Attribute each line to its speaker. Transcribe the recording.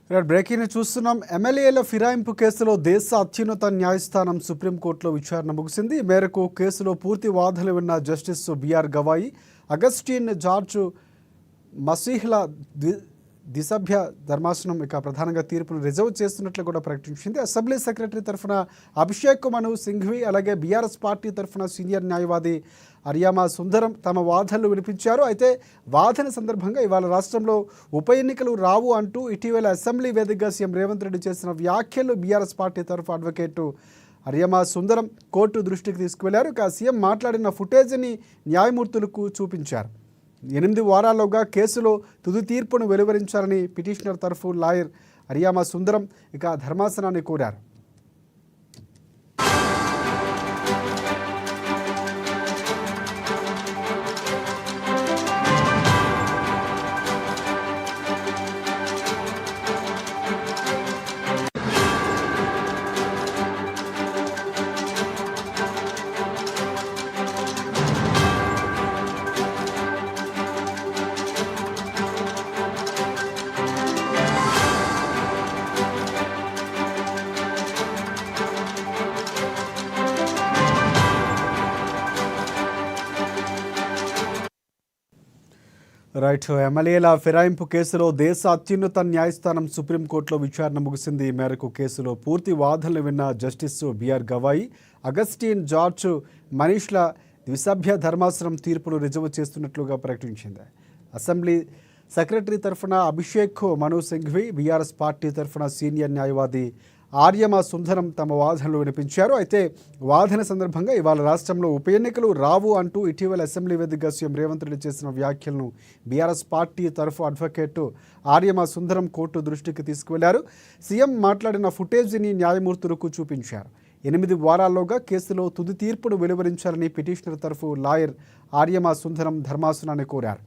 Speaker 1: Breaking చూస్తున్నాం. ఎమ్మెల్యేల ఫిరాయింపు కేసులో దేశ అత్యున్నత న్యాయస్థానం సుప్రీంకోర్టులో విచారణ ముగిసింది. ఈ మేరకు కేసులో పూర్తి వాదనలు విన్న justice BR Gavai, Augustine George మసీహ్ల ద్విసభ్య ధర్మాసనం ప్రధానంగా తీర్పును రిజర్వ్ చేస్తున్నట్లు కూడా ప్రకటించింది. అసెంబ్లీ సెక్రటరీ తరఫున అభిషేక్ మను సింఘ్వి, అలాగే బీఆర్ఎస్ పార్టీ తరఫున సీనియర్ న్యాయవాది అరియామా సుందరం తమ వాదనలు వినిపించారు. అయితే వాదన సందర్భంగా ఇవాళ రాష్ట్రంలో ఉప ఎన్నికలు రావు అంటూ ఇటీవల అసెంబ్లీ వేదికగా సీఎం రేవంత్ రెడ్డి చేసిన వ్యాఖ్యలు బీఆర్ఎస్ పార్టీ తరఫు అడ్వకేట్ అరియామా సుందరం కోర్టు దృష్టికి తీసుకువెళ్లారు. ఇక సీఎం మాట్లాడిన ఫుటేజ్ని న్యాయమూర్తులకు చూపించారు. 8 వారాల్లోగా కేసులో తుది తీర్పును వెలువరించాలని పిటిషనర్ తరఫు లాయర్ అరియామా సుందరం ధర్మాసనాన్ని కోరారు. రైట్. ఎమ్మెల్యేల ఫిరాయింపు కేసులో దేశ అత్యున్నత న్యాయస్థానం సుప్రీంకోర్టులో విచారణ ముగిసింది. ఈ మేరకు కేసులో పూర్తి వాదనలు విన్న justice BR Gavai, Augustine George మనీష్ల ద్విసభ్య ధర్మాసనం తీర్పును రిజర్వ్ చేస్తున్నట్లుగా ప్రకటించింది. అసెంబ్లీ సెక్రటరీ తరఫున అభిషేక్ మను సింఘ్వి, బీఆర్ఎస్ పార్టీ తరఫున సీనియర్ న్యాయవాది ఆర్యమా సుందరం తమ వాదనలు వినిపించారు. అయితే వాదన సందర్భంగా ఇవాళ రాష్ట్రంలో ఉప ఎన్నికలు రావు అంటూ ఇటీవల అసెంబ్లీ వేదికగా సీఎం రేవంత్ రెడ్డి చేసిన వ్యాఖ్యలను బీఆర్ఎస్ పార్టీ తరఫు అడ్వకేట్ ఆర్యమా సుందరం కోర్టు దృష్టికి తీసుకువెళ్లారు. సీఎం మాట్లాడిన ఫుటేజ్ని న్యాయమూర్తులకు చూపించారు. 8 వారాల్లోగా కేసులో తుది తీర్పును వెలువరించాలని పిటిషనర్ తరఫు లాయర్ ఆర్యమా సుందరం ధర్మాసనాన్ని కోరారు.